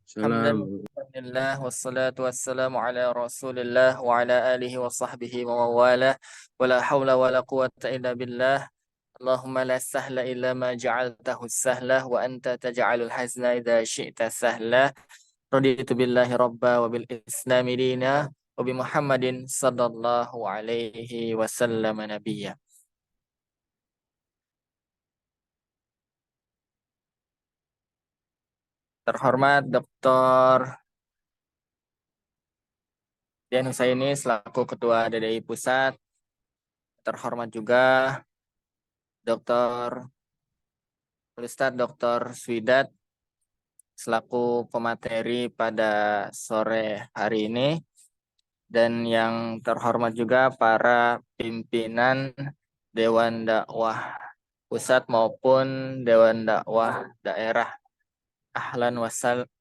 Salam. Alhamdulillah wassalatu wassalamu ala Rasulillah wa ala alihi wa sahbihi wa mawalah wa la haula wa la quwwata illa billah. Allahumma la sahla illa ma ja'altahu sahlah wa anta taj'alul hazna idza syi'ta sahlah. Raditu billahi rabba wa bil islami dina wa bi Muhammadin sallallahu alaihi wasallam nabiyya. Terhormat Dr. Dian Husaini selaku Ketua DDI Pusat. Terhormat juga Dr. Ustadz Dr. Swidat selaku pemateri pada sore hari ini, dan yang terhormat juga para pimpinan Dewan Dakwah Pusat maupun Dewan Dakwah Daerah. Ahlan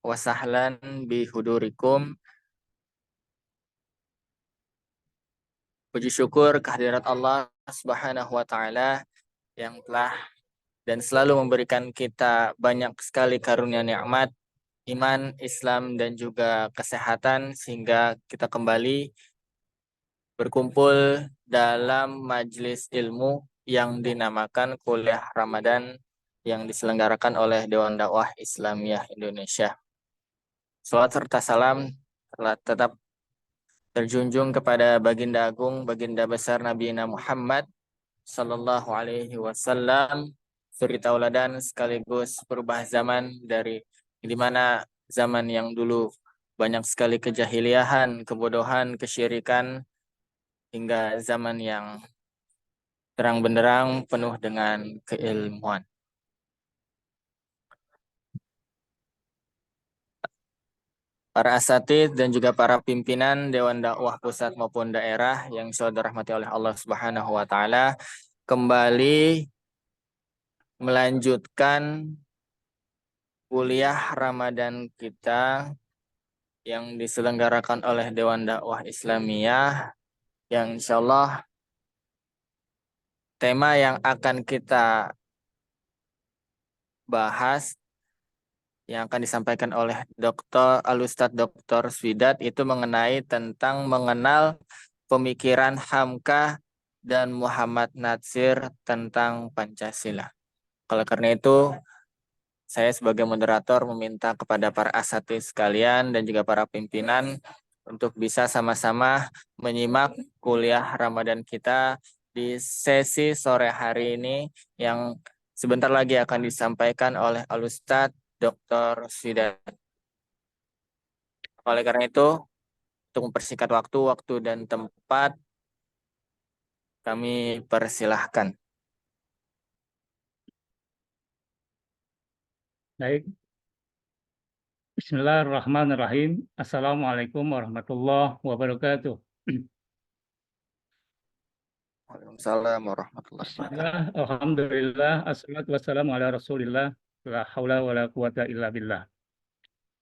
wasahlan bihudurikum. Puji syukur kehadirat Allah Subhanahu wa taala yang telah dan selalu memberikan kita banyak sekali karunia nikmat, iman, Islam, dan juga kesehatan, sehingga kita kembali berkumpul dalam majelis ilmu yang dinamakan Kuliah Ramadan yang diselenggarakan oleh Dewan Dakwah Islamiyah Indonesia. Salawat serta salam telah tetap terjunjung kepada Baginda Agung, Baginda Besar Nabi Muhammad Sallallahu Alaihi Wasallam, suri tauladan sekaligus perubah zaman, dari di mana zaman yang dulu banyak sekali kejahiliahan, kebodohan, kesyirikan, hingga zaman yang terang benderang penuh dengan keilmuan. Para asatidz dan juga para pimpinan Dewan Dakwah Pusat maupun daerah yang saudara rahmati oleh Allah Subhanahu wa taala, kembali melanjutkan kuliah Ramadan kita yang diselenggarakan oleh Dewan Dakwah Islamiyah, yang insya Allah tema yang akan kita bahas yang akan disampaikan oleh Al-Ustadz Dr. Swidat itu mengenai tentang mengenal pemikiran Hamka dan Muhammad Natsir tentang Pancasila. Oleh karena itu, saya sebagai moderator meminta kepada para asatidz sekalian dan juga para pimpinan untuk bisa sama-sama menyimak kuliah Ramadan kita di sesi sore hari ini yang sebentar lagi akan disampaikan oleh Al-Ustadz Dr. Swidat. Oleh karena itu, untuk mempersingkat waktu dan tempat, kami persilahkan. Baik. Bismillahirrahmanirrahim. Assalamualaikum warahmatullahi wabarakatuh. Waalaikumsalam warahmatullahi wabarakatuh. Bismillah, alhamdulillah, assalatu wassalamu ala rasulillah, la hawla wa la quwata illa billah.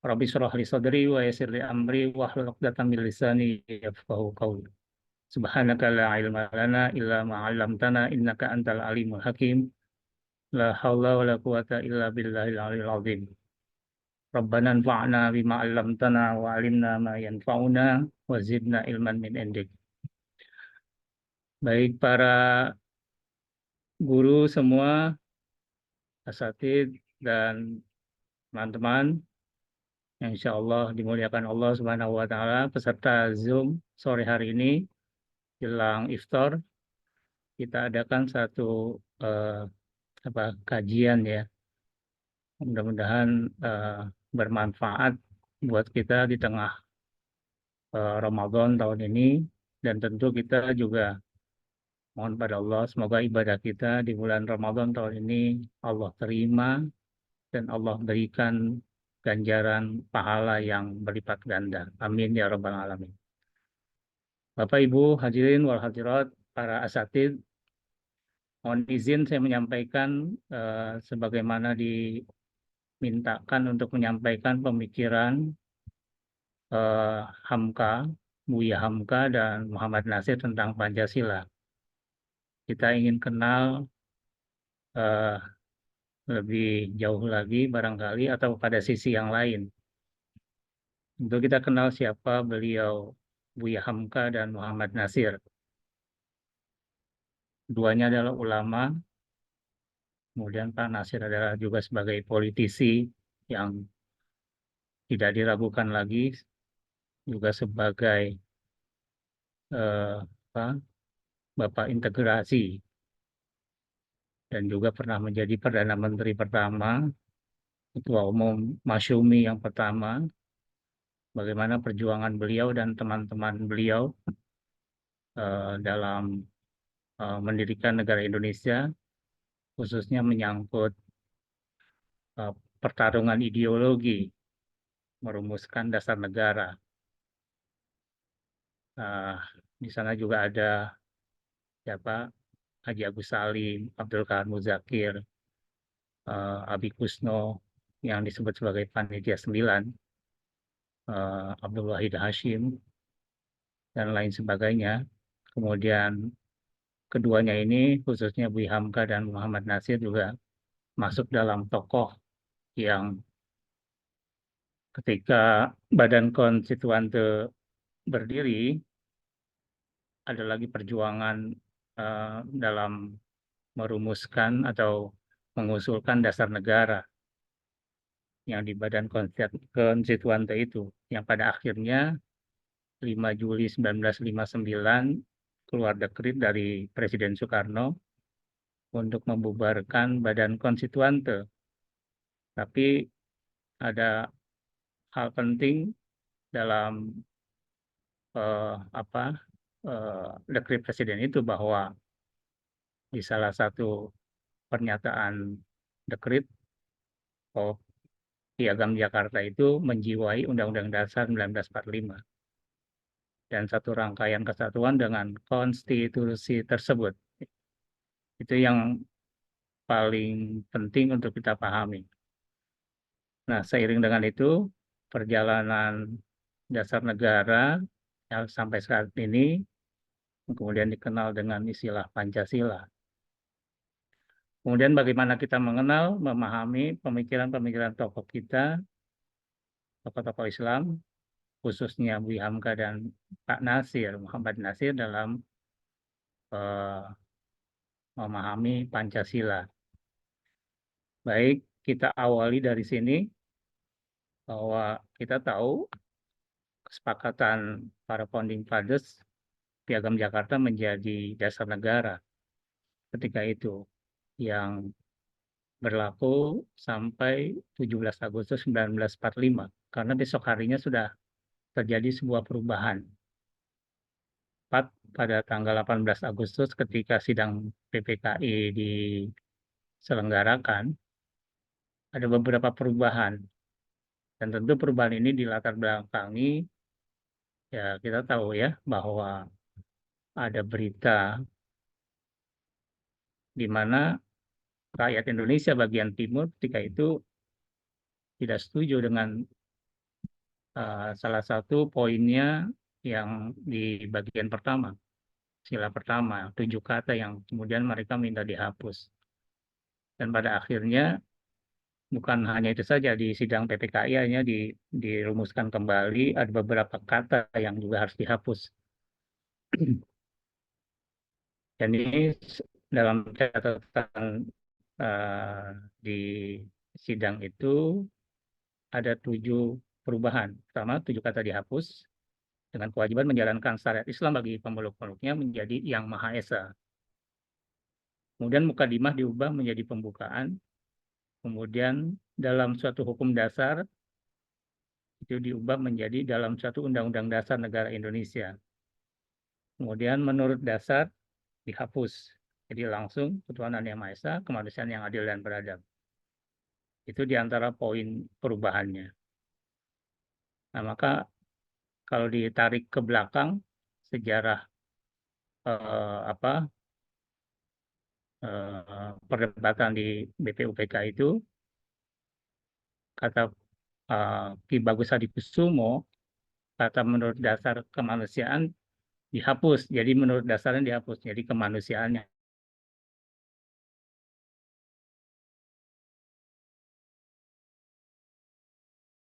Rabbi syrah li sadri wa yassir li amri wa hlul 'uqdatam min lisani yafqahu qawli. Subhanaka la ilma lana illa ma 'allamtana innaka antal alimul hakim. La hawla wa la quwata illa billahil aliyil azim. Rabbana anfa'na bima 'allamtana wa 'allimna ma yanfa'una wa zidna ilman min indik. Baik para guru semua, asatidz dan teman-teman yang insya Allah dimuliakan Allah Subhanahu wa taala, peserta Zoom sore hari ini jelang iftar, kita adakan satu kajian ya. Mudah-mudahan bermanfaat buat kita di tengah Ramadan tahun ini, dan tentu kita juga mohon pada Allah semoga ibadah kita di bulan Ramadan tahun ini Allah terima dan Allah berikan ganjaran pahala yang berlipat ganda. Amin ya rabbal alamin. Bapak Ibu hadirin wal hadirat, para asatidz, mohon izin saya menyampaikan sebagaimana dimintakan untuk menyampaikan pemikiran Hamka, Buya Hamka dan Muhammad Natsir tentang Pancasila. Kita ingin kenal lebih jauh lagi barangkali, atau pada sisi yang lain. Untuk kita kenal siapa beliau, Buya Hamka dan Muhammad Nasir. Keduanya adalah ulama, kemudian Pak Nasir adalah juga sebagai politisi yang tidak diragukan lagi, juga sebagai apa, Bapak Integrasi, dan juga pernah menjadi Perdana Menteri pertama, Ketua Umum Masyumi yang pertama, bagaimana perjuangan beliau dan teman-teman beliau dalam mendirikan negara Indonesia, khususnya menyangkut pertarungan ideologi, merumuskan dasar negara. Di sana juga ada siapa, Haji Agus Salim, Abdul Kahar Muzakir, Abi Kusno yang disebut sebagai Panitia 9, Abdul Wahid Hashim, dan lain sebagainya. Kemudian keduanya ini, khususnya Buya Hamka dan Muhammad Nasir, juga masuk dalam tokoh yang ketika Badan Konstituante berdiri, ada lagi perjuangan dalam merumuskan atau mengusulkan dasar negara yang di Badan Konstituante itu, yang pada akhirnya 5 Juli 1959 keluar dekrit dari Presiden Soekarno untuk membubarkan Badan Konstituante. Tapi ada hal penting dalam dekrit Presiden itu, bahwa di salah satu pernyataan dekrit, Piagam Jakarta itu menjiwai Undang-Undang Dasar 1945 dan satu rangkaian kesatuan dengan konstitusi tersebut. Itu yang paling penting untuk kita pahami. Nah, seiring dengan itu, perjalanan dasar negara yang sampai saat ini kemudian dikenal dengan istilah Pancasila. Kemudian bagaimana kita mengenal, memahami pemikiran-pemikiran tokoh kita, tokoh-tokoh Islam, khususnya Buya Hamka dan Pak Nasir, Muhammad Nasir, dalam memahami Pancasila. Baik, kita awali dari sini, bahwa kita tahu kesepakatan para founding fathers, Piagam Jakarta menjadi dasar negara ketika itu, yang berlaku sampai 17 Agustus 1945, karena besok harinya sudah terjadi sebuah perubahan. Pada tanggal 18 Agustus ketika sidang PPKI diselenggarakan, ada beberapa perubahan. Dan tentu perubahan ini dilatar belakangi, ya kita tahu ya, bahwa ada berita di mana rakyat Indonesia bagian timur ketika itu tidak setuju dengan salah satu poinnya yang di bagian pertama, sila pertama, 7 kata yang kemudian mereka minta dihapus. Dan pada akhirnya bukan hanya itu saja, di sidang PPKI hanya dirumuskan kembali ada beberapa kata yang juga harus dihapus. Dan ini dalam catatan di sidang itu ada 7 perubahan. Pertama, 7 kata dihapus dengan kewajiban menjalankan syariat Islam bagi pemeluk-pemeluknya menjadi Yang Maha Esa. Kemudian mukadimah diubah menjadi pembukaan. Kemudian dalam suatu hukum dasar itu diubah menjadi dalam suatu undang-undang dasar negara Indonesia. Kemudian menurut dasar dihapus. Jadi langsung ketuhanan Yang Maha Esa, kemanusiaan yang adil dan beradab. Itu diantara poin perubahannya. Nah, maka kalau ditarik ke belakang sejarah perdebatan di BPUPK itu, kata Ki Bagus Hadikusumo, kata menurut dasar kemanusiaan dihapus. Jadi menurut dasarnya dihapus. Jadi kemanusiaannya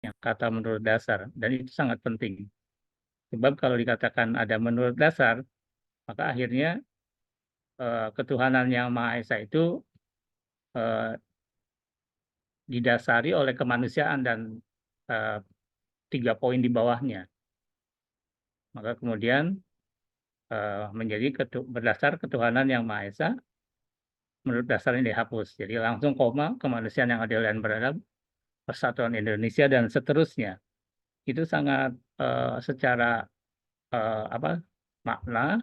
yang kata menurut dasar, dan itu sangat penting. Sebab kalau dikatakan ada menurut dasar, maka akhirnya ketuhanan yang Maha Esa itu eh, didasari oleh kemanusiaan dan eh, 3 poin di bawahnya. Maka kemudian menjadi berdasar ketuhanan yang Maha Esa, menurut dasarnya dihapus. Jadi langsung koma, kemanusiaan yang adil dan beradab, persatuan Indonesia, dan seterusnya. Itu sangat secara apa makna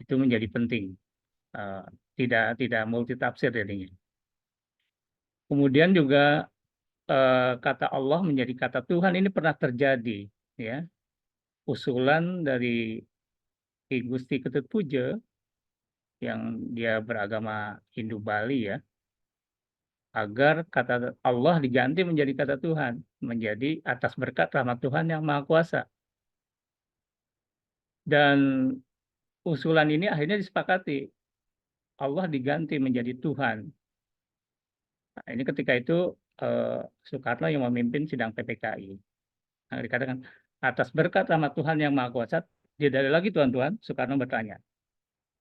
itu menjadi penting. Eh, tidak multitafsir jadinya. Kemudian juga kata Allah menjadi kata Tuhan ini pernah terjadi, ya. Usulan dari Ki Gusti Ketut Puja yang dia beragama Hindu Bali, ya, agar kata Allah diganti menjadi kata Tuhan, menjadi atas berkat rahmat Tuhan yang Maha Kuasa. Dan usulan ini akhirnya disepakati, Allah diganti menjadi Tuhan. Nah, ini ketika itu Soekarno yang memimpin sidang PPKI. Nah, dikatakan atas berkat rahmat Tuhan yang Maha Kuasa, tidak ada lagi Tuhan-Tuhan. Soekarno bertanya,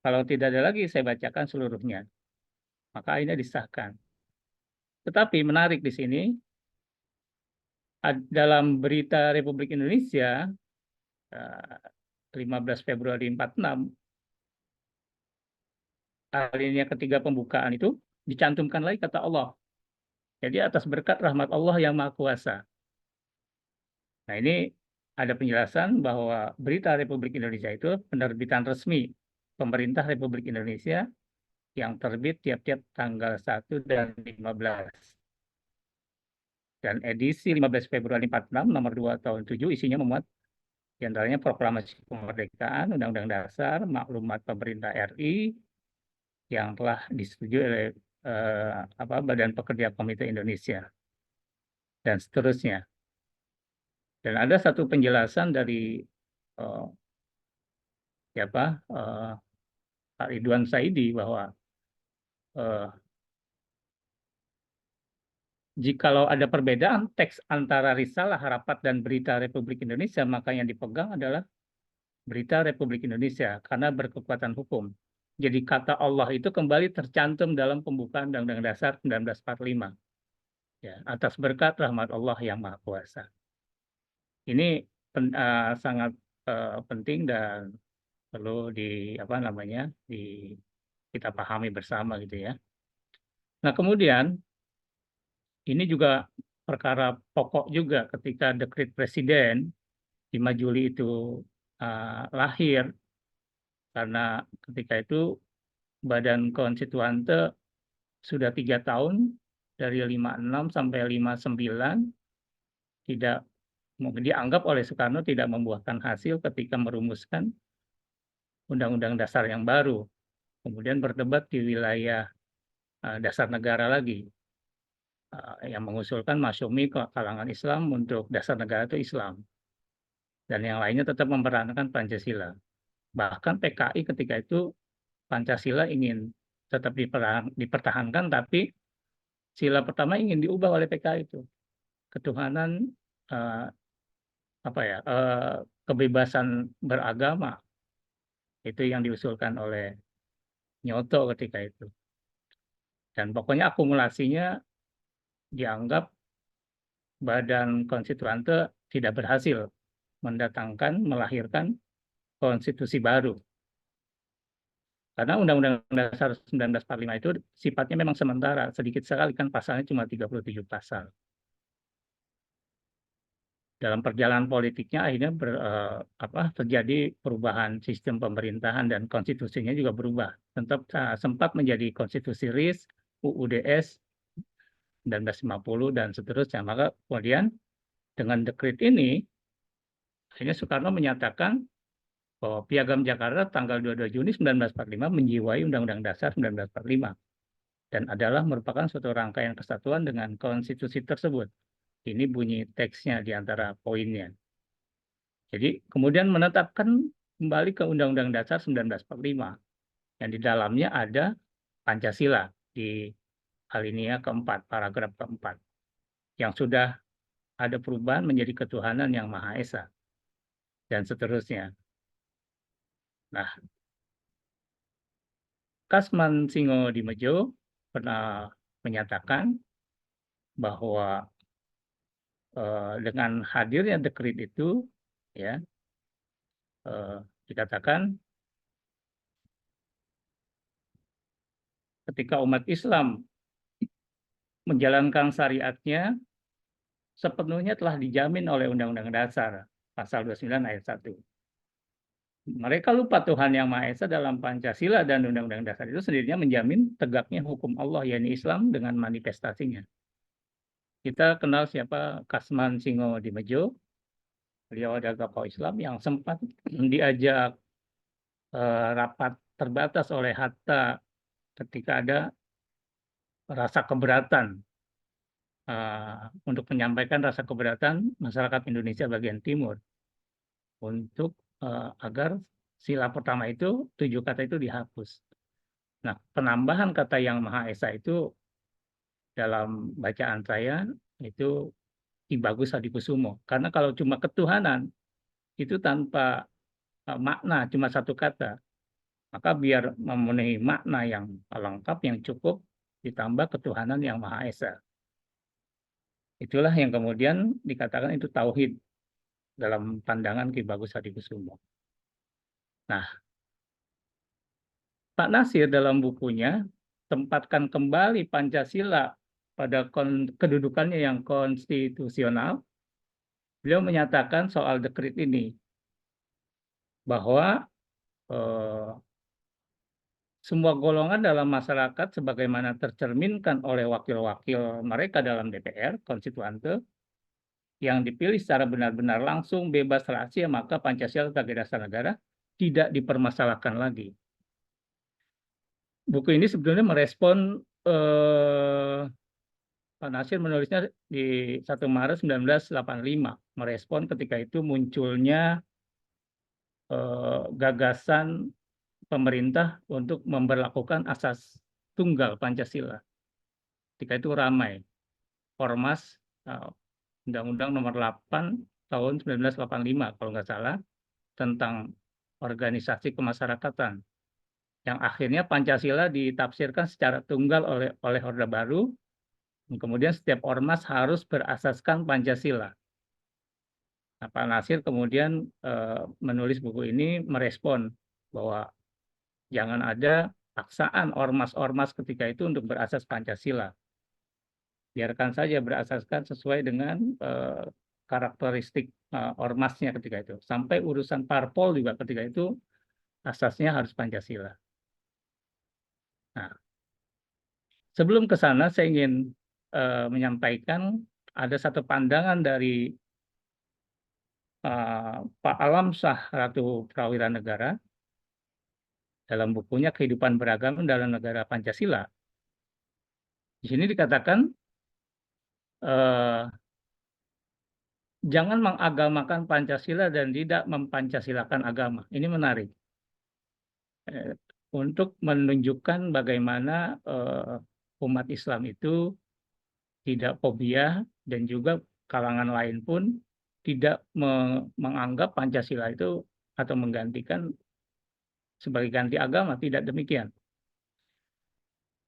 kalau tidak ada lagi saya bacakan seluruhnya. Maka akhirnya disahkan. Tetapi menarik di sini, dalam berita Republik Indonesia 15 Februari 46, alinea ketiga pembukaan itu dicantumkan lagi kata Allah. Jadi atas berkat rahmat Allah yang Maha Kuasa. Nah, ini ada penjelasan bahwa berita Republik Indonesia itu penerbitan resmi pemerintah Republik Indonesia yang terbit tiap-tiap tanggal 1 dan 15. Dan edisi 15 Februari 46 nomor 2 tahun 7 isinya memuat di antaranya proklamasi kemerdekaan, Undang-Undang Dasar, maklumat pemerintah RI yang telah disetujui oleh Badan Pekerja Komite Indonesia dan seterusnya. Dan ada satu penjelasan dari uh, Pak Ridwan Saidi bahwa jikalau ada perbedaan teks antara Risalah, Harapat, dan Berita Republik Indonesia, maka yang dipegang adalah Berita Republik Indonesia karena berkekuatan hukum. Jadi kata Allah itu kembali tercantum dalam pembukaan Undang-Undang Dasar 1945. Ya, atas berkat rahmat Allah yang Maha Kuasa. Ini sangat penting dan perlu kita pahami bersama gitu ya. Nah, kemudian ini juga perkara pokok juga ketika dekret presiden 5 Juli itu lahir, karena ketika itu Badan Konstituante sudah 3 tahun dari 56 sampai 59 tidak dianggap oleh Soekarno tidak membuahkan hasil ketika merumuskan Undang-Undang Dasar yang baru. Kemudian berdebat di wilayah dasar negara lagi, yang mengusulkan masyumi ke kalangan Islam untuk dasar negara itu Islam. Dan yang lainnya tetap mempertahankan Pancasila. Bahkan PKI ketika itu Pancasila ingin tetap dipertahankan, tapi sila pertama ingin diubah oleh PKI itu. Ketuhanan, eh, kebebasan beragama, itu yang diusulkan oleh Nyoto ketika itu. Dan pokoknya akumulasinya dianggap Badan Konstituante tidak berhasil melahirkan konstitusi baru. Karena Undang-Undang Dasar 1945 itu sifatnya memang sementara, sedikit sekali kan pasalnya cuma 37 pasal. Dalam perjalanan politiknya akhirnya terjadi perubahan sistem pemerintahan dan konstitusinya juga berubah. Sempat menjadi konstitusi RIS, UUDS 1950 dan seterusnya. Maka kemudian dengan dekret ini akhirnya Soekarno menyatakan bahwa Piagam Jakarta tanggal 22 Juni 1945 menjiwai Undang-Undang Dasar 1945 dan adalah merupakan suatu rangkaian kesatuan dengan konstitusi tersebut. Ini bunyi teksnya di antara poinnya. Jadi kemudian menetapkan kembali ke Undang-Undang Dasar 1945 yang di dalamnya ada Pancasila di alinea keempat, paragraf keempat, yang sudah ada perubahan menjadi ketuhanan yang Maha Esa, dan seterusnya. Nah, Kasman Singo-Dimejo pernah menyatakan bahwa dengan hadirnya dekrit itu, ya, dikatakan ketika umat Islam menjalankan syariatnya sepenuhnya telah dijamin oleh Undang-Undang Dasar Pasal 29 ayat 1. Mereka lupa Tuhan Yang Maha Esa dalam Pancasila dan Undang-Undang Dasar itu sendirinya menjamin tegaknya hukum Allah, yakni Islam dengan manifestasinya. Kita kenal siapa Kasman Singo-Dimejo. Beliau adalah tokoh Islam yang sempat diajak rapat terbatas oleh Hatta ketika ada rasa keberatan, untuk menyampaikan rasa keberatan masyarakat Indonesia bagian timur untuk agar sila pertama itu 7 kata itu dihapus. Nah, penambahan kata Yang Maha Esa itu dalam bacaan saya itu Ki Bagus Hadikusumo. Karena kalau cuma ketuhanan itu tanpa makna cuma satu kata, maka biar memenuhi makna yang lengkap yang cukup ditambah ketuhanan Yang Maha Esa. Itulah yang kemudian dikatakan itu tauhid dalam pandangan Ki Bagus Hadikusumo. Nah, Pak Nasir dalam bukunya tempatkan kembali Pancasila pada kedudukannya yang konstitusional. Beliau menyatakan soal dekrit ini bahwa semua golongan dalam masyarakat sebagaimana tercerminkan oleh wakil-wakil mereka dalam DPR, konstituante, yang dipilih secara benar-benar langsung, bebas, rahasia, maka Pancasila sebagai dasar negara tidak dipermasalahkan lagi. Buku ini sebetulnya merespon Pak Nasir menulisnya di 1 Maret 1985, merespon ketika itu munculnya gagasan pemerintah untuk memberlakukan asas tunggal Pancasila. Ketika itu ramai, Ormas Undang-Undang Nomor 8 tahun 1985 kalau nggak salah tentang organisasi kemasyarakatan, yang akhirnya Pancasila ditafsirkan secara tunggal oleh Orde Baru. Kemudian setiap ormas harus berasaskan Pancasila. Nah, Pak Nasir kemudian menulis buku ini merespon bahwa jangan ada paksaan ormas-ormas ketika itu untuk berasas Pancasila. Biarkan saja berasaskan sesuai dengan karakteristik ormasnya ketika itu. Sampai urusan parpol juga ketika itu asasnya harus Pancasila. Nah, sebelum ke sana saya ingin menyampaikan ada satu pandangan dari Pak Alamsyah Ratu Prawira Negara dalam bukunya Kehidupan Beragama dalam Negara Pancasila. Di sini dikatakan jangan mengagamakan Pancasila dan tidak mempancasilakan agama. Ini menarik untuk menunjukkan bagaimana umat Islam itu tidak fobia dan juga kalangan lain pun tidak menganggap Pancasila itu atau menggantikan sebagai ganti agama, tidak demikian.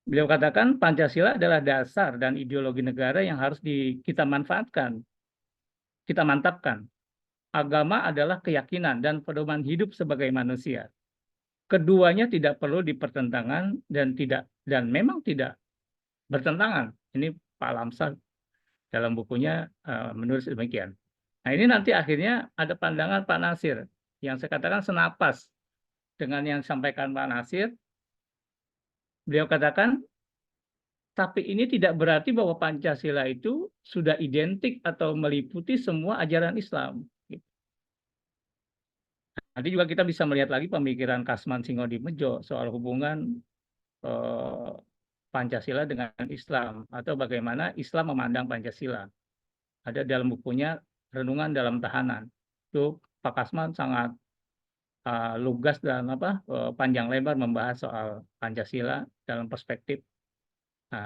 Beliau katakan Pancasila adalah dasar dan ideologi negara yang harus kita manfaatkan, kita mantapkan. Agama adalah keyakinan dan pedoman hidup sebagai manusia. Keduanya tidak perlu dipertentangkan dan memang tidak bertentangan. Ini Pak Lamsah dalam bukunya menulis demikian. Nah, ini nanti akhirnya ada pandangan Pak Nasir yang saya katakan senapas dengan yang disampaikan Pak Nasir. Beliau katakan, tapi ini tidak berarti bahwa Pancasila itu sudah identik atau meliputi semua ajaran Islam. Nanti juga kita bisa melihat lagi pemikiran Kasman Singo-Dimejo soal hubungan Pancasila dengan Islam atau bagaimana Islam memandang Pancasila. Ada dalam bukunya Renungan dalam Tahanan. Itu Pak Kasman sangat lugas dan panjang lebar membahas soal Pancasila dalam perspektif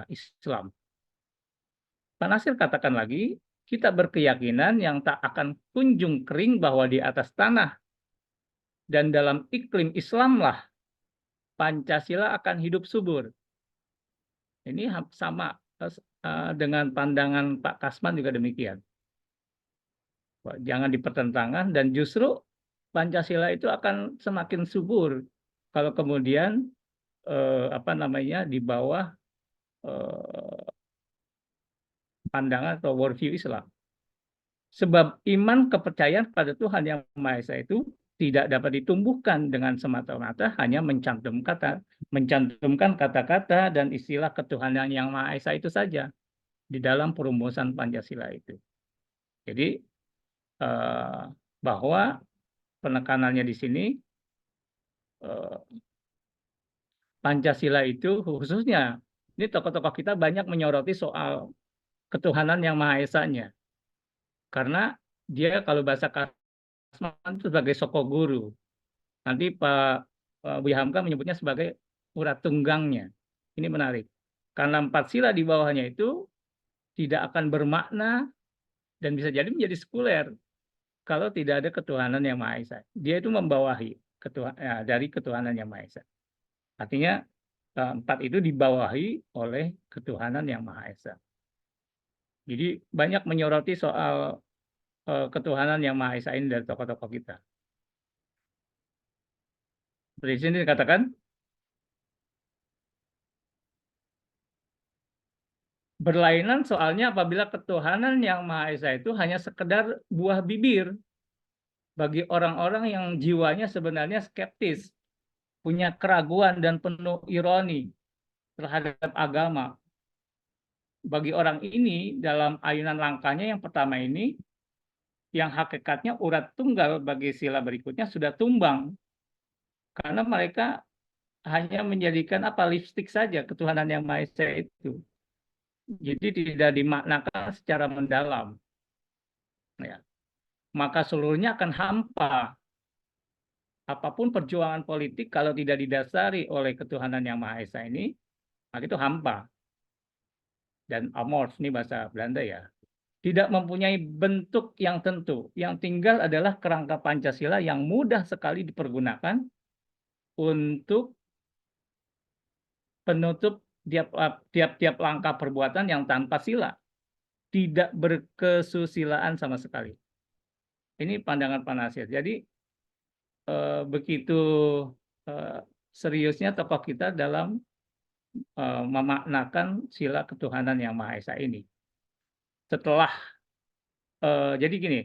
Islam. Pak Nasir katakan lagi, kita berkeyakinan yang tak akan kunjung kering bahwa di atas tanah dan dalam iklim Islamlah Pancasila akan hidup subur. Ini sama dengan pandangan Pak Kasman juga demikian. Jangan dipertentangkan, dan justru Pancasila itu akan semakin subur kalau kemudian di bawah pandangan atau worldview Islam. Sebab iman kepercayaan pada Tuhan Yang Maha Esa itu tidak dapat ditumbuhkan dengan semata-mata hanya mencantumkan kata-kata dan istilah ketuhanan Yang Maha Esa itu saja di dalam perumusan Pancasila itu. Jadi bahwa penekanannya di sini Pancasila itu khususnya, ini tokoh-tokoh kita banyak menyoroti soal ketuhanan Yang Maha Esa-nya. Karena dia kalau bahasa Kasman itu sebagai soko guru. Nanti Pak Buya Hamka menyebutnya sebagai urat tunggangnya. Ini menarik. Karena 4 sila di bawahnya itu tidak akan bermakna dan bisa jadi menjadi sekuler kalau tidak ada ketuhanan Yang Maha Esa. Dia itu membawahi dari ketuhanan Yang Maha Esa. Artinya 4 itu dibawahi oleh ketuhanan Yang Maha Esa. Jadi banyak menyoroti soal ketuhanan Yang Maha Esa ini dari tokoh-tokoh kita. Di sini dikatakan, berlainan soalnya apabila ketuhanan Yang Maha Esa itu hanya sekedar buah bibir bagi orang-orang yang jiwanya sebenarnya skeptis, punya keraguan dan penuh ironi terhadap agama. Bagi orang ini, dalam ayunan langkahnya yang pertama ini, yang hakikatnya urat tunggal bagi sila berikutnya sudah tumbang. Karena mereka hanya menjadikan lipstik saja ketuhanan Yang Maha Esa itu. Jadi tidak dimaknakan secara mendalam. Ya. Maka seluruhnya akan hampa. Apapun perjuangan politik kalau tidak didasari oleh ketuhanan Yang Maha Esa ini, maka itu hampa. Dan amorf, ini bahasa Belanda ya. Tidak mempunyai bentuk yang tentu. Yang tinggal adalah kerangka Pancasila yang mudah sekali dipergunakan untuk penutup tiap-tiap langkah perbuatan yang tanpa sila. Tidak berkesusilaan sama sekali. Ini pandangan penasihat. Jadi begitu seriusnya tokoh kita dalam memaknakan sila ketuhanan Yang Maha Esa ini. Setelah jadi gini,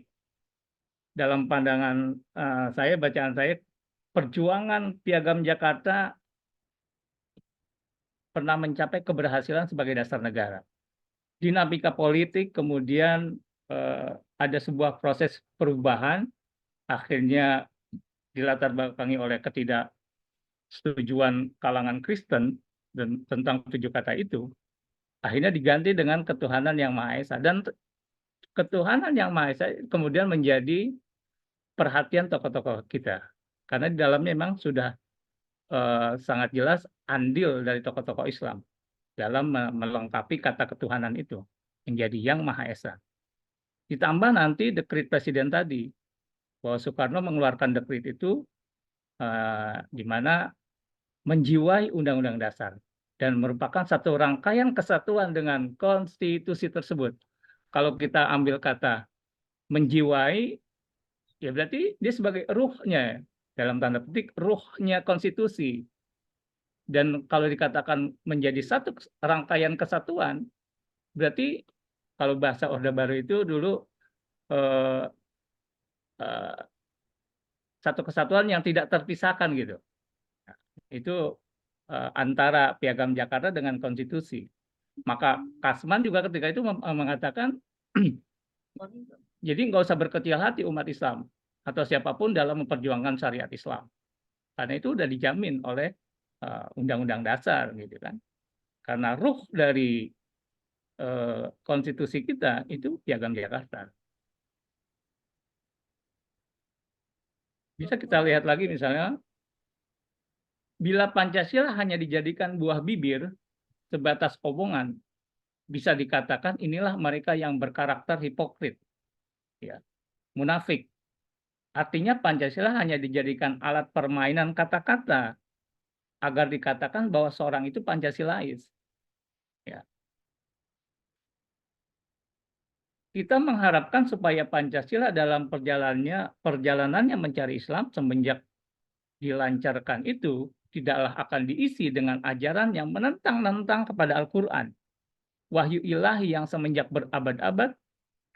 dalam pandangan saya, bacaan saya, perjuangan Piagam Jakarta pernah mencapai keberhasilan sebagai dasar negara. Dinamika politik kemudian ada sebuah proses perubahan, akhirnya dilatar belakangi oleh ketidaksetujuan kalangan Kristen dan tentang 7 kata itu, akhirnya diganti dengan ketuhanan Yang Maha Esa. Dan ketuhanan Yang Maha Esa kemudian menjadi perhatian tokoh-tokoh kita. Karena di dalamnya memang sudah sangat jelas andil dari tokoh-tokoh Islam dalam melengkapi kata ketuhanan itu menjadi Yang Maha Esa. Ditambah nanti dekrit presiden tadi, bahwa Soekarno mengeluarkan dekrit itu di mana menjiwai Undang-Undang Dasar dan merupakan satu rangkaian kesatuan dengan konstitusi tersebut. Kalau kita ambil kata menjiwai, ya berarti dia sebagai ruhnya, dalam tanda petik ruhnya konstitusi. Dan kalau dikatakan menjadi satu rangkaian kesatuan, berarti kalau bahasa Orde Baru itu dulu satu kesatuan yang tidak terpisahkan gitu. Itu antara Piagam Jakarta dengan konstitusi. Maka Kasman juga ketika itu mengatakan, jadi nggak usah berkecil hati umat Islam atau siapapun dalam memperjuangkan syariat Islam, karena itu udah dijamin oleh Undang-Undang Dasar gitu kan. Karena ruh dari konstitusi kita itu Piagam Jakarta. Bisa kita lihat lagi misalnya, bila Pancasila hanya dijadikan buah bibir sebatas omongan, bisa dikatakan inilah mereka yang berkarakter hipokrit, ya, munafik. Artinya Pancasila hanya dijadikan alat permainan kata-kata agar dikatakan bahwa seorang itu Pancasilais. Ya. Kita mengharapkan supaya Pancasila dalam perjalanannya mencari Islam semenjak dilancarkan itu tidaklah akan diisi dengan ajaran yang menentang-nentang kepada Al-Quran. Wahyu ilahi yang semenjak berabad-abad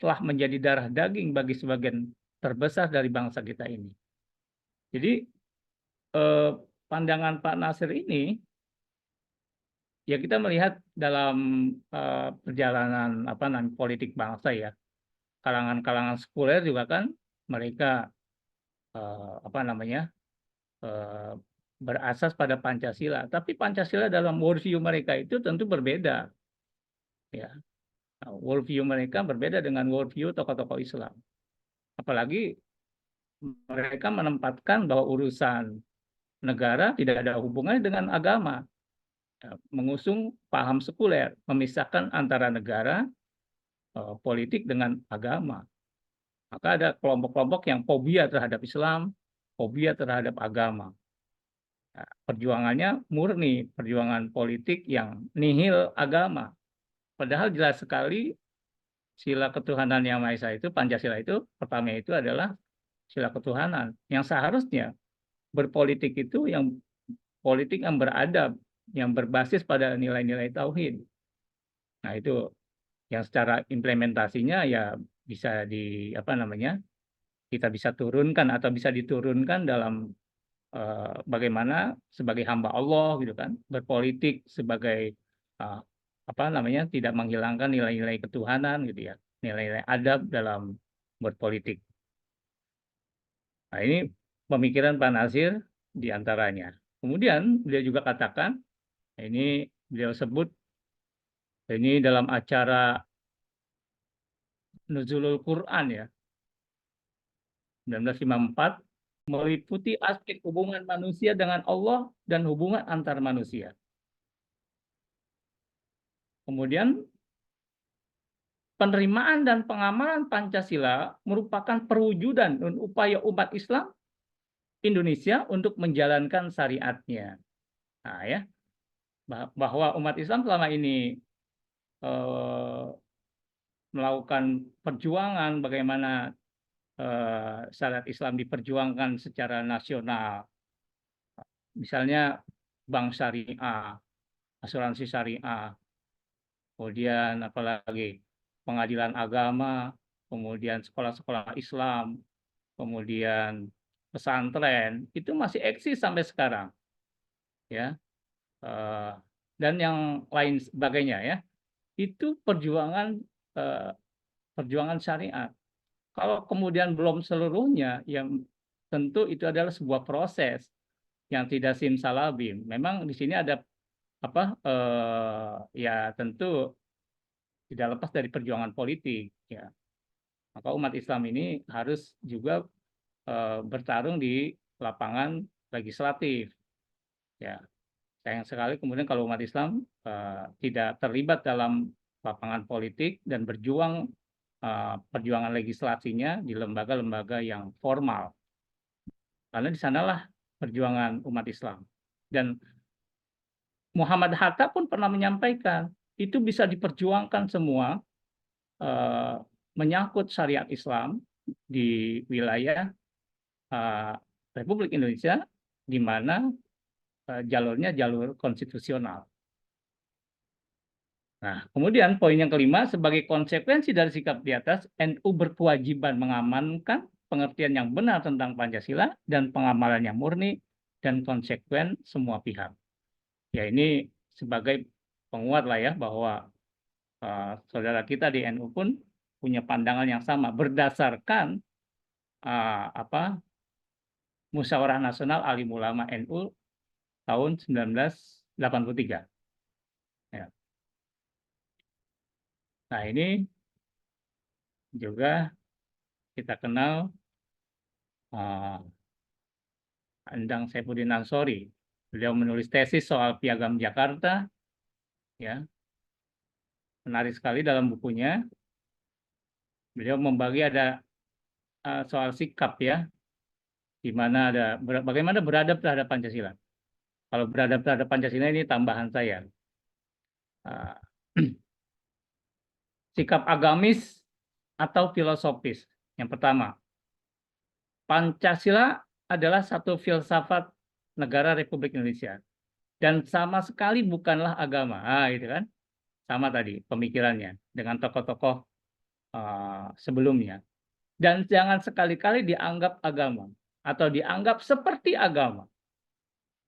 telah menjadi darah daging bagi sebagian terbesar dari bangsa kita ini. Jadi pandangan Pak Nasir ini, ya kita melihat dalam perjalanan politik bangsa ya, kalangan-kalangan sekuler juga kan mereka berasas pada Pancasila, tapi Pancasila dalam worldview mereka itu tentu berbeda, ya. Worldview mereka berbeda dengan worldview tokoh-tokoh Islam. Apalagi mereka menempatkan bahwa urusan negara tidak ada hubungannya dengan agama, mengusung paham sekuler, memisahkan antara negara, politik dengan agama. Maka ada kelompok-kelompok yang fobia terhadap Islam, fobia terhadap agama. Perjuangannya murni, perjuangan politik yang nihil agama. Padahal jelas sekali sila ketuhanan yang Maha Esa itu, Pancasila itu, pertama itu adalah sila ketuhanan. Yang seharusnya berpolitik itu yang politik yang beradab, yang berbasis pada nilai-nilai tauhid. Nah itu yang secara implementasinya ya bisa kita bisa turunkan atau bisa diturunkan dalam bagaimana sebagai hamba Allah gitu kan, berpolitik sebagai tidak menghilangkan nilai-nilai ketuhanan gitu ya, nilai-nilai adab dalam berpolitik. Nah ini pemikiran Pak Nasir diantaranya. Kemudian beliau juga katakan, ini beliau sebut ini dalam acara Nuzulul Quran ya, 1954, meliputi aspek hubungan manusia dengan Allah dan hubungan antar manusia. Kemudian penerimaan dan pengamalan Pancasila merupakan perwujudan dan upaya umat Islam Indonesia untuk menjalankan syariatnya. Nah, ya, bahwa umat Islam selama ini melakukan perjuangan bagaimana syariat Islam diperjuangkan secara nasional. Misalnya bank syariah, asuransi syariah, kemudian apalagi pengadilan agama, kemudian sekolah-sekolah Islam, kemudian pesantren, itu masih eksis sampai sekarang, ya. Dan yang lain sebagainya ya. Itu perjuangan syariat. Kalau kemudian belum seluruhnya, yang tentu itu adalah sebuah proses yang tidak simsalabim. Memang di sini ada ya tentu tidak lepas dari perjuangan politik ya. Maka umat Islam ini harus juga bertarung di lapangan legislatif ya. Sayang sekali kemudian kalau umat Islam tidak terlibat dalam lapangan politik dan berjuang perjuangan legislasinya di lembaga-lembaga yang formal. Karena di sanalah perjuangan umat Islam. Dan Muhammad Hatta pun pernah menyampaikan, itu bisa diperjuangkan semua menyangkut syariat Islam di wilayah Republik Indonesia, di mana jalurnya jalur konstitusional. Nah, kemudian poin yang kelima, sebagai konsekuensi dari sikap di atas, NU berkewajiban mengamankan pengertian yang benar tentang Pancasila dan pengamalan yang murni dan konsekuen semua pihak. Ya ini sebagai penguat lah ya bahwa saudara kita di NU pun punya pandangan yang sama berdasarkan Musyawarah Nasional Alim Ulama NU tahun 1983. Ya. Nah ini juga kita kenal Endang Saifuddin Ansori. Beliau menulis tesis soal Piagam Jakarta, ya. Menarik sekali dalam bukunya. Beliau membagi ada soal sikap ya, di mana ada bagaimana beradab terhadap Pancasila. Kalau beradab terhadap Pancasila ini tambahan saya. Uh, Sikap agamis atau filosofis. Yang pertama, Pancasila adalah satu filsafat negara Republik Indonesia dan sama sekali bukanlah agama. Gitu kan? Sama tadi pemikirannya dengan tokoh-tokoh sebelumnya. Dan jangan sekali-kali dianggap agama atau dianggap seperti agama,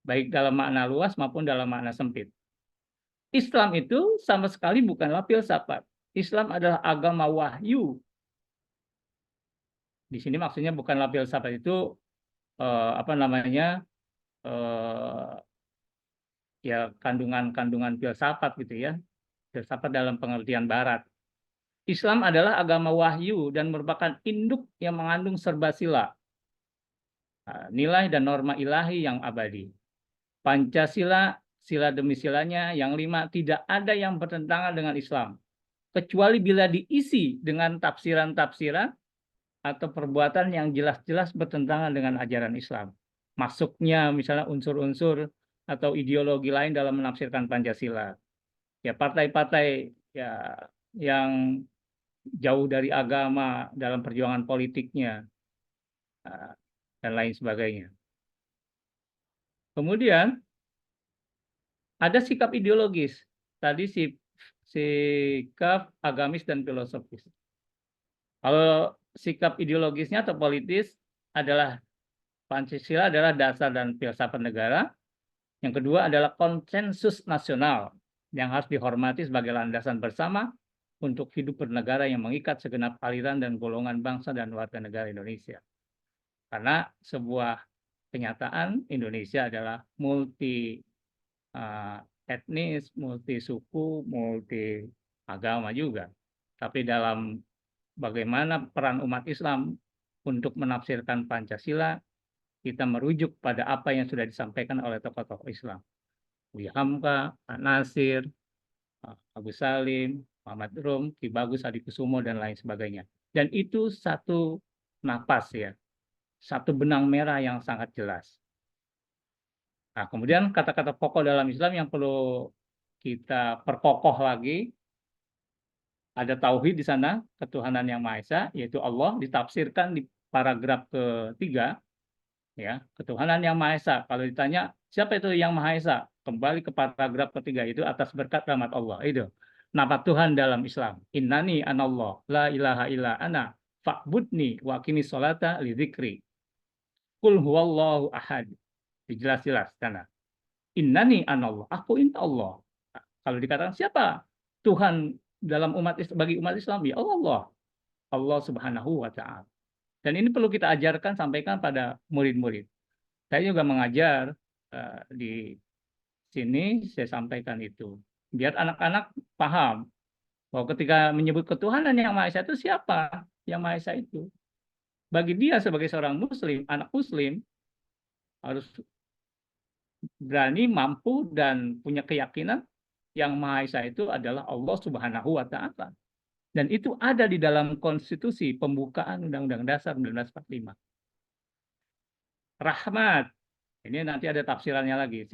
baik dalam makna luas maupun dalam makna sempit. Islam itu sama sekali bukanlah filsafat. Islam adalah agama wahyu. Di sini maksudnya bukanlah filsafat itu apa namanya ya kandungan-kandungan filsafat gitu ya, filsafat dalam pengertian Barat. Islam adalah agama wahyu dan merupakan induk yang mengandung serba sila, nilai dan norma ilahi yang abadi. Pancasila, sila demi silanya yang 5 tidak ada yang bertentangan dengan Islam, kecuali bila diisi dengan tafsiran-tafsiran atau perbuatan yang jelas-jelas bertentangan dengan ajaran Islam. Masuknya misalnya unsur-unsur atau ideologi lain dalam menafsirkan Pancasila. Ya partai-partai ya yang jauh dari agama dalam perjuangan politiknya dan lain sebagainya. Kemudian ada sikap ideologis. Tadi sikap agamis dan filosofis. Kalau sikap ideologisnya atau politis adalah Pancasila adalah dasar dan filsafat negara. Yang kedua adalah konsensus nasional yang harus dihormati sebagai landasan bersama untuk hidup bernegara yang mengikat segenap aliran dan golongan bangsa dan warga negara Indonesia. Karena sebuah kenyataan Indonesia adalah multi etnis, multi suku, multi agama juga. Tapi dalam bagaimana peran umat Islam untuk menafsirkan Pancasila, kita merujuk pada apa yang sudah disampaikan oleh tokoh-tokoh Islam. Buya Hamka, Pak Nasir, Agus Salim, Muhammad Rum, Ki Bagus Adikusumo, dan lain sebagainya. Dan itu satu napas ya, satu benang merah yang sangat jelas. Nah, kemudian kata-kata pokok dalam Islam yang perlu kita perkokoh lagi, ada tauhid di sana, ketuhanan yang Maha Esa, yaitu Allah, ditafsirkan di paragraf ketiga, ya, ketuhanan yang Maha Esa. Kalau ditanya siapa itu yang Maha Esa, kembali ke paragraf ketiga itu atas berkat rahmat Allah. Itu nama Tuhan dalam Islam. Innani anallah, la ilaha illa ana, fa'budni wa aqimi sholata li dzikri. Qul huwallahu ahad. Jelas-jelas karena innani anallah, aku ini Allah. Kalau dikatakan siapa Tuhan dalam bagi umat Islam, ya Allah, Allah Subhanahu wa taala. Dan ini perlu kita ajarkan, sampaikan pada murid-murid. Saya juga mengajar di sini, saya sampaikan itu. Biar anak-anak paham bahwa ketika menyebut ketuhanan yang Maha Esa itu siapa yang Maha Esa itu. Bagi dia sebagai seorang muslim, anak muslim, harus berani, mampu, dan punya keyakinan yang Maha Esa itu adalah Allah Subhanahu wa taala. Dan itu ada di dalam konstitusi pembukaan Undang-Undang Dasar 1945. Rahmat. Ini nanti ada tafsirannya lagi.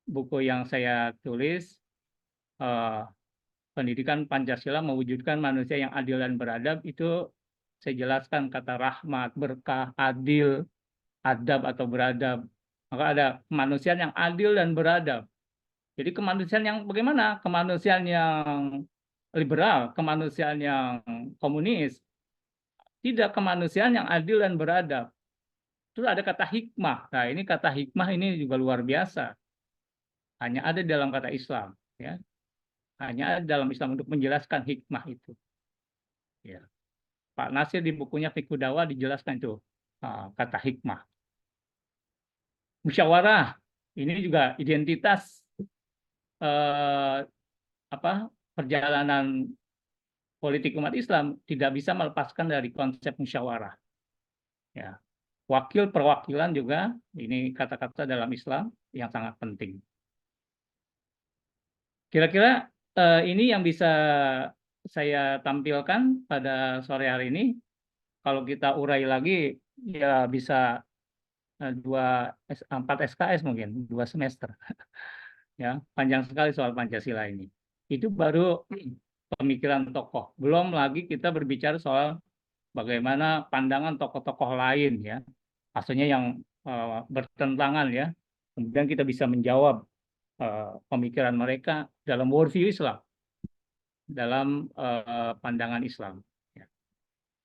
Buku yang saya tulis, Pendidikan Pancasila Mewujudkan Manusia yang Adil dan Beradab, itu saya jelaskan kata rahmat, berkah, adil, adab atau beradab. Maka ada kemanusiaan yang adil dan beradab. Jadi kemanusiaan yang bagaimana? Kemanusiaan yang liberal, kemanusiaan yang komunis. Tidak, kemanusiaan yang adil dan beradab. Terus ada kata hikmah. Nah, ini kata hikmah ini juga luar biasa. Hanya ada dalam kata Islam, ya. Hanya ada dalam Islam untuk menjelaskan hikmah itu. Ya. Pak Nasir di bukunya Fiqh Dakwah dijelaskan itu kata hikmah. Musyawarah, ini juga identitas perjalanan politik umat Islam tidak bisa melepaskan dari konsep musyawarah. Ya. Wakil perwakilan juga ini kata-kata dalam Islam yang sangat penting. Kira-kira ini yang bisa saya tampilkan pada sore hari ini. Kalau kita urai lagi, ya bisa 4 SKS mungkin, 2 semester. Ya, panjang sekali soal Pancasila ini. Itu baru pemikiran tokoh. Belum lagi kita berbicara soal bagaimana pandangan tokoh-tokoh lain ya, maksudnya yang bertentangan ya. Kemudian kita bisa menjawab pemikiran mereka dalam worldview Islam, dalam pandangan Islam. Ya.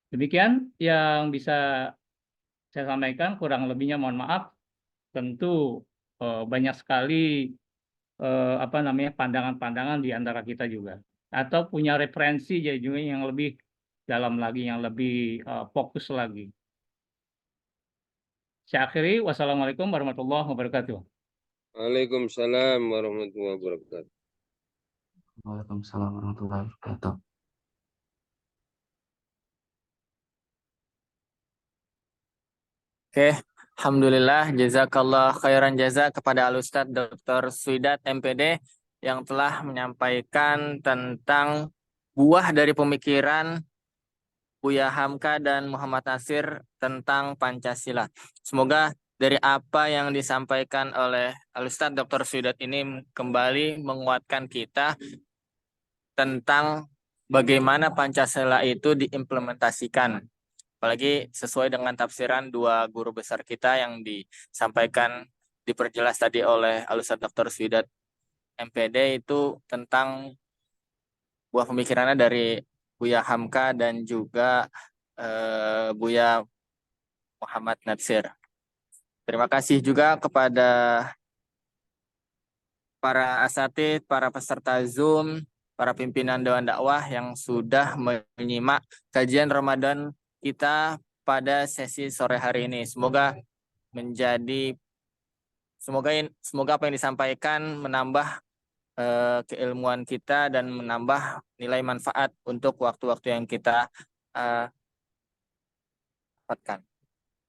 Demikian yang bisa saya sampaikan, kurang lebihnya mohon maaf. Tentu banyak sekali pandangan-pandangan di antara kita juga, atau punya referensi jadi juga yang lebih dalam lagi, yang lebih fokus lagi. Saya akhiri, wassalamualaikum warahmatullahi wabarakatuh. Waalaikumsalam warahmatullahi wabarakatuh. Waalaikumsalam warahmatullahi wabarakatuh. Oke, Alhamdulillah, jazakallah khairan jaza kepada Al-Ustadz Dr. Swidat MPD yang telah menyampaikan tentang buah dari pemikiran Buya Hamka dan Muhammad Nasir tentang Pancasila. Semoga dari apa yang disampaikan oleh Al-Ustadz Dr. Swidat ini kembali menguatkan kita tentang bagaimana Pancasila itu diimplementasikan. Apalagi sesuai dengan tafsiran dua guru besar kita yang disampaikan, diperjelas tadi oleh Al-Ustadz Dr. Swidat MPD itu tentang buah pemikirannya dari Buya Hamka dan juga Buya Muhammad Natsir. Terima kasih juga kepada para asatidz, para peserta Zoom, para pimpinan Dewan Dakwah yang sudah menyimak kajian Ramadan kita pada sesi sore hari ini. Semoga apa yang disampaikan menambah keilmuan kita dan menambah nilai manfaat untuk waktu-waktu yang kita dapatkan.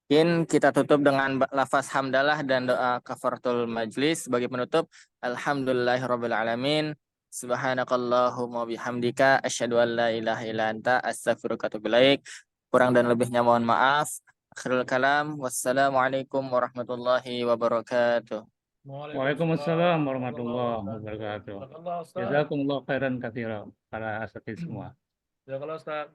Mungkin kita tutup dengan lafaz hamdalah dan doa kafaratul majlis sebagai penutup. Alhamdulillahirabbil alamin. Subhanakallahumma bihamdika asyhadu an la ilaha illa anta astaghfiruka wa atubu ilaik. Kurang dan lebihnya mohon maaf. Akhirul kalam. Wassalamualaikum warahmatullahi wabarakatuh. Waalaikumsalam warahmatullahi wabarakatuh. Jazakumullah khairan katsira para asatidz semua. Ya, Ustaz.